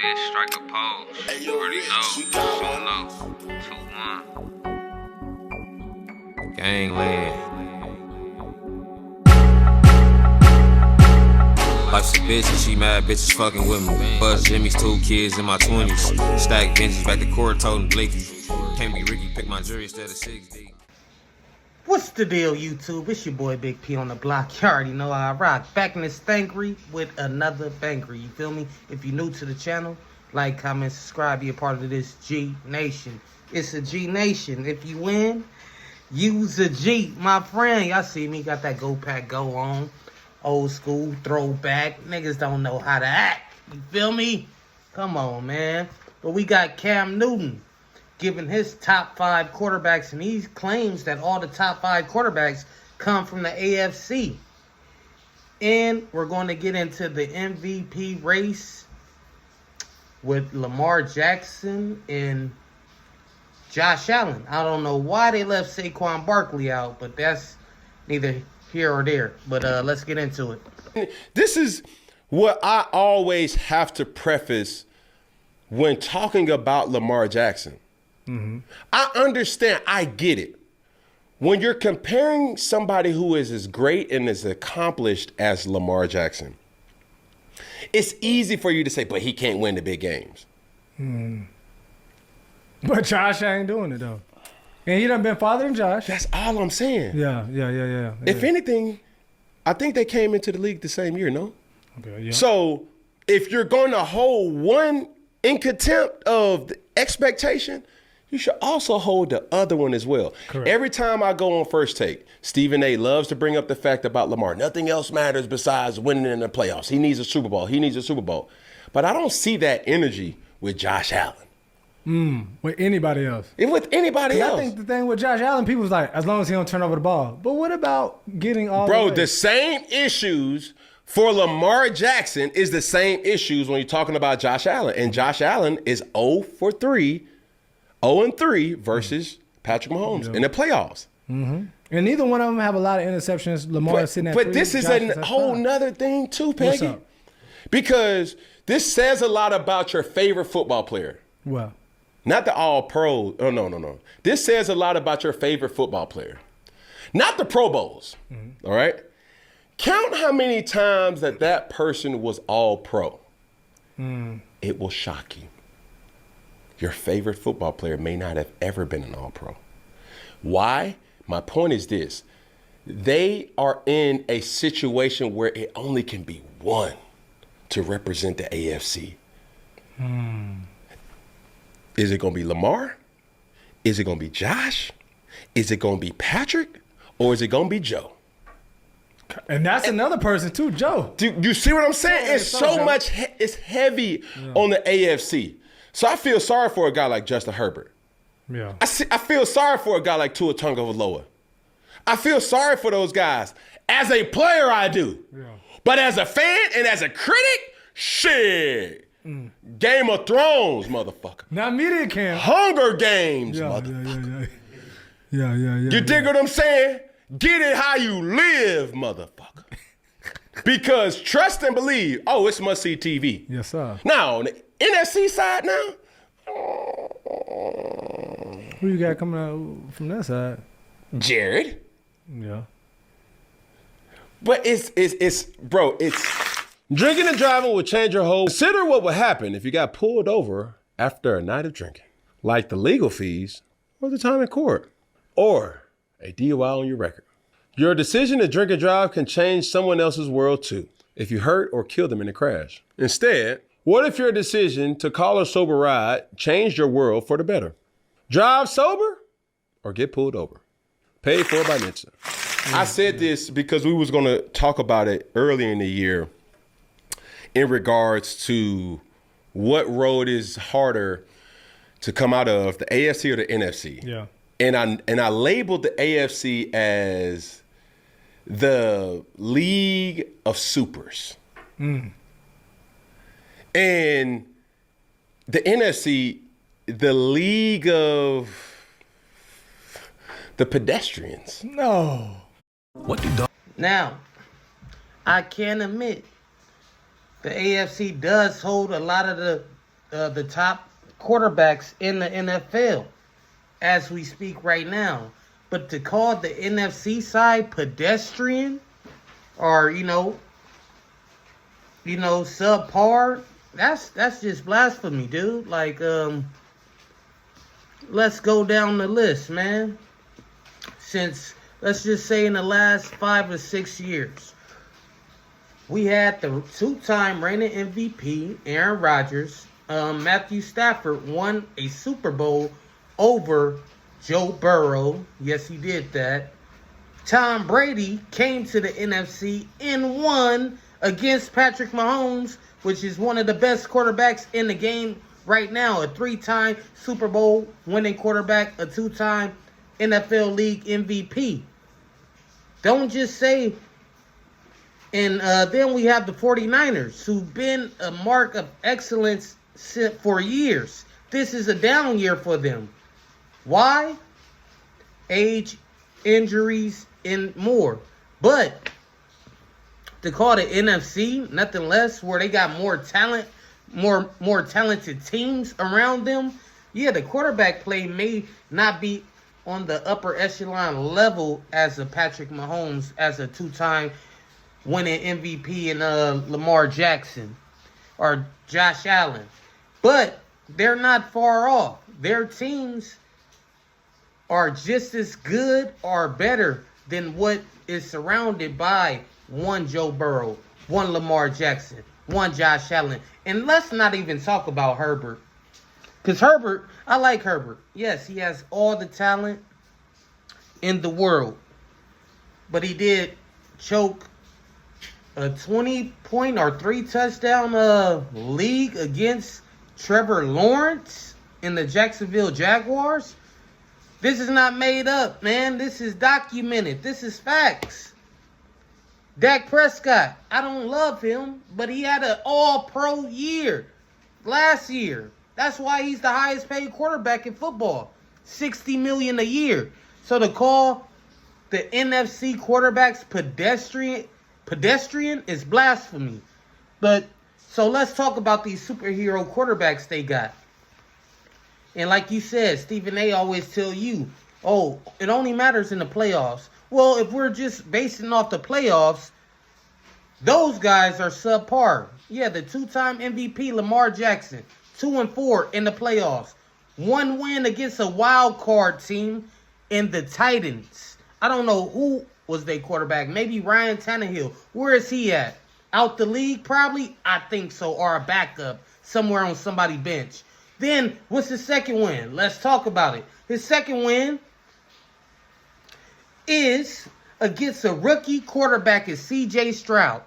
bitch, strike a pose. Hey, You yo, already Rich, know. we got one. 2-1. Gangland. Life's a bitch and she mad bitches fucking with me. Buzz Jimmy's 2 kids in my 20s. Stack benches back to court toting Blicky. Can't be Ricky, pick my jury instead of 6D. What's the deal, YouTube? It's your boy Big P on the block. You already know how I rock. Back in this thankery with another bankery. You feel me? If you're new to the channel, like, comment, subscribe, be a part of this G Nation. It's a G Nation. If you win, use a G. My friend, y'all see me, got that Go Pack Go on. Old school, throwback. Niggas don't know how to act. You feel me? Come on, man. But we got Cam Newton giving his top 5 quarterbacks, and he claims that all the top 5 quarterbacks come from the AFC. And we're going to get into the MVP race with Lamar Jackson and Josh Allen. I don't know why they left Saquon Barkley out, but that's neither here or there. But let's get into it. This is what I always have to preface when talking about Lamar Jackson. Mm-hmm. I understand. I get it. When you're comparing somebody who is as great and as accomplished as Lamar Jackson, it's easy for you to say, but he can't win the big games. But Josh ain't doing it, though. And he done been farther than Josh. That's all I'm saying. Yeah. If anything, I think they came into the league the same year, no? Okay, yeah. So if you're going to hold one in contempt of the expectation, you should also hold the other one as well. Correct. Every time I go on First Take, Stephen A. loves to bring up the fact about Lamar. Nothing else matters besides winning in the playoffs. He needs a Super Bowl. He needs a Super Bowl. But I don't see that energy with Josh Allen. With anybody else. With anybody else. I think the thing with Josh Allen, people was like, as long as he don't turn over the ball. But what about getting all Bro, the way? the same issues for Lamar Jackson is the same issues when you're talking about Josh Allen. And Josh Allen is 0-3 versus Patrick Mahomes in the playoffs. Mm-hmm. And neither one of them have a lot of interceptions. Lamar is sitting at 3. But this is a whole nother thing too, Peggy. What's up? Because this says a lot about your favorite football player. Well, Not the all-pro. Oh, no. This says a lot about your favorite football player. Not the Pro Bowls, all right? Count how many times that person was all-pro. It will shock you. Your favorite football player may not have ever been an all-pro. Why? My point is this. They are in a situation where it only can be one to represent the AFC. Is it going to be Lamar? Is it going to be Josh? Is it going to be Patrick? Or is it going to be Joe? and that's another person too, Joe. Do you see what I'm saying? Yeah, It's so much, it's heavy on the AFC. So I feel sorry for a guy like Justin Herbert. Yeah. I feel sorry for a guy like Tua Tagovailoa. I feel sorry for those guys. As a player, I do. Yeah. But as a fan and as a critic, shit. Game of Thrones, motherfucker. Not media camp. Hunger Games, Yeah. motherfucker. Yeah. You dig what I'm saying? Get it how you live, motherfucker. Because trust and believe, it's must-see TV. Yes, sir. Now, on the NFC side now, Who you got coming out from that side? Jared. Yeah. But it's drinking and driving will change your whole. Consider what would happen if you got pulled over after a night of drinking, like the legal fees or the time in court, or a DUI on your record. Your decision to drink and drive can change someone else's world too, if you hurt or kill them in a crash. Instead, what if your decision to call a sober ride changed your world for the better? Drive sober or get pulled over. Paid for by NHTSA. I said this because we was going to talk about it earlier in the year in regards to what road is harder to come out of, the AFC or the NFC. Yeah. And I labeled the AFC as the League of Supers. And the NFC, the League of the Pedestrians. No. Now, I can admit the AFC does hold a lot of the the top quarterbacks in the NFL as we speak right now. But to call the NFC side pedestrian or subpar, that's just blasphemy, dude. Like, let's go down the list, man. Since, let's just say, in the last 5 or 6 years, we had the 2-time reigning MVP, Aaron Rodgers. Matthew Stafford won a Super Bowl over Joe Burrow. Yes, he did that. Tom Brady came to the NFC and won against Patrick Mahomes, which is one of the best quarterbacks in the game right now. A 3-time Super Bowl winning quarterback, a 2-time NFL League MVP. Don't just say. And then we have the 49ers, who've been a mark of excellence for years. This is a down year for them. Why? Age, injuries, and more. But to call the NFC nothing less, where they got more talent, more talented teams around them. Yeah, the quarterback play may not be on the upper echelon level as a Patrick Mahomes, as a 2-time winning MVP, and Lamar Jackson or Josh Allen. But they're not far off. Their teams are just as good or better than what is surrounded by one Joe Burrow, one Lamar Jackson, one Josh Allen. And let's not even talk about Herbert. Because Herbert, I like Herbert. Yes, he has all the talent in the world. But he did choke a 20-point or 3-touchdown league against Trevor Lawrence in the Jacksonville Jaguars. This is not made up, man. This is documented. This is facts. Dak Prescott, I don't love him, but he had an all-pro year last year. That's why he's the highest paid quarterback in football. $60 million a year. So to call the NFC quarterbacks pedestrian is blasphemy. But so let's talk about these superhero quarterbacks they got. And like you said, Stephen A. always tell you, oh, it only matters in the playoffs. Well, if we're just basing off the playoffs, those guys are subpar. Yeah, the 2-time MVP Lamar Jackson, 2-4 in the playoffs. 1 win against a wild card team in the Titans. I don't know who was their quarterback. Maybe Ryan Tannehill. Where is he at? Out the league, probably? I think so. Or a backup somewhere on somebody's bench. Then, what's his second win? Let's talk about it. His second win is against a rookie quarterback is C.J. Stroud.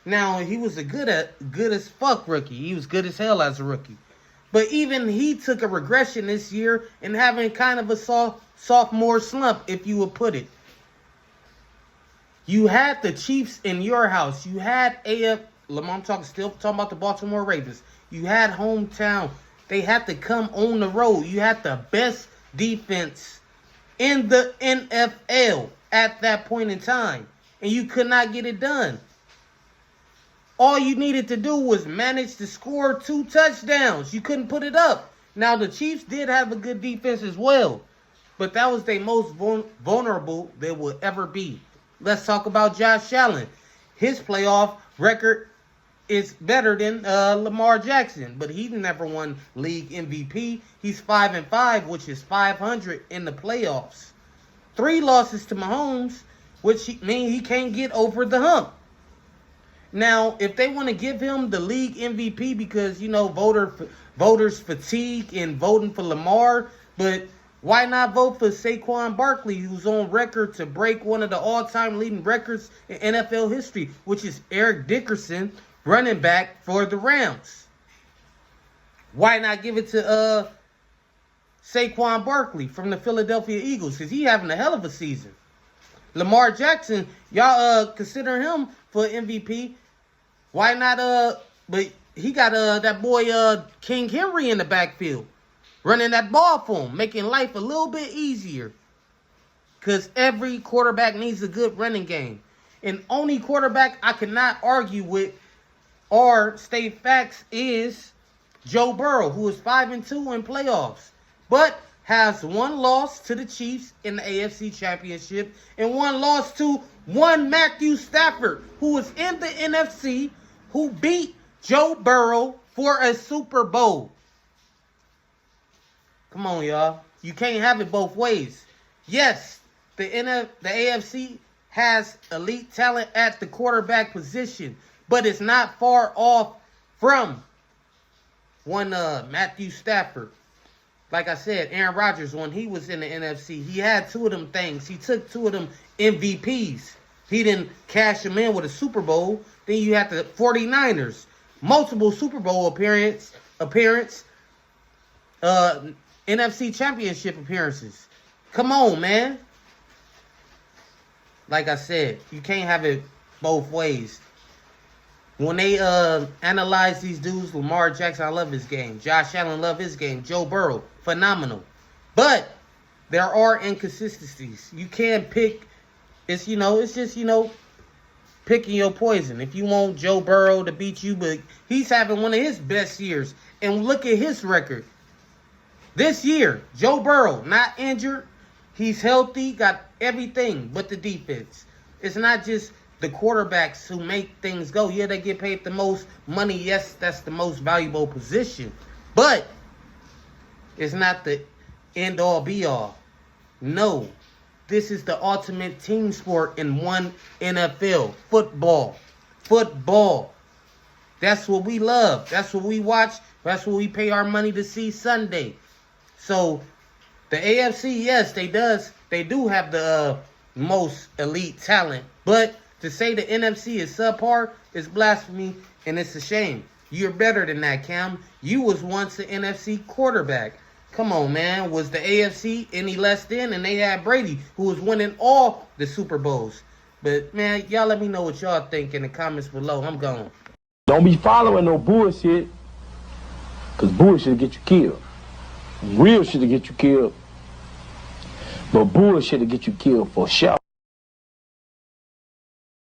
Now, he was a good as fuck rookie. He was good as hell as a rookie. But even he took a regression this year and having kind of a sophomore slump, if you would put it. You had the Chiefs in your house. You had I'm still talking about the Baltimore Ravens. You had hometown. They had to come on the road. You had the best defense in the NFL at that point in time. And you could not get it done. All you needed to do was manage to score 2 touchdowns. You couldn't put it up. Now, the Chiefs did have a good defense as well. But that was their most vulnerable they will ever be. Let's talk about Josh Allen. His playoff record is better than Lamar Jackson. But he never won league MVP. He's 5-5, which is 500 in the playoffs. 3 losses to Mahomes, which means he can't get over the hump. Now, if they want to give him the league MVP because, voters fatigue in voting for Lamar, but why not vote for Saquon Barkley, who's on record to break one of the all-time leading records in NFL history, which is Eric Dickerson, running back for the Rams? Why not give it to Saquon Barkley from the Philadelphia Eagles? Because he's having a hell of a season. Lamar Jackson, y'all consider him for MVP. Why not, but he got that boy King Henry in the backfield, running that ball for him, making life a little bit easier. Because every quarterback needs a good running game. And only quarterback I cannot argue with or state facts is Joe Burrow, who is 5-2 in playoffs, but has one loss to the Chiefs in the AFC Championship and one loss to one Matthew Stafford, who is in the NFC, who beat Joe Burrow for a Super Bowl. Come on, y'all. You can't have it both ways. Yes, the AFC has elite talent at the quarterback position, but it's not far off from one Matthew Stafford. Like I said, Aaron Rodgers, when he was in the NFC, he had two of them things. He took two of them MVPs. He didn't cash them in with a Super Bowl. Then you had the 49ers. Multiple Super Bowl appearance, NFC Championship appearances. Come on, man. Like I said, you can't have it both ways. When they analyze these dudes, Lamar Jackson, I love his game. Josh Allen, love his game. Joe Burrow, phenomenal. But there are inconsistencies. You can't pick. It's just picking your poison. If you want Joe Burrow to beat you, but he's having one of his best years. And look at his record. This year, Joe Burrow, not injured. He's healthy, got everything but the defense. It's not just the quarterbacks who make things go. Yeah, they get paid the most money. Yes, that's the most valuable position. But it's not the end-all, be-all. No. This is the ultimate team sport in one NFL. Football. Football. That's what we love. That's what we watch. That's what we pay our money to see Sunday. So, the AFC, yes, they do have the most elite talent. But to say the NFC is subpar is blasphemy, and it's a shame. You're better than that, Cam. You was once an NFC quarterback. Come on, man. Was the AFC any less than? And they had Brady, who was winning all the Super Bowls. But, man, y'all let me know what y'all think in the comments below. I'm gone. Don't be following no bullshit, because bullshit will get you killed. Real shit will get you killed, but bullshit will get you killed for sure.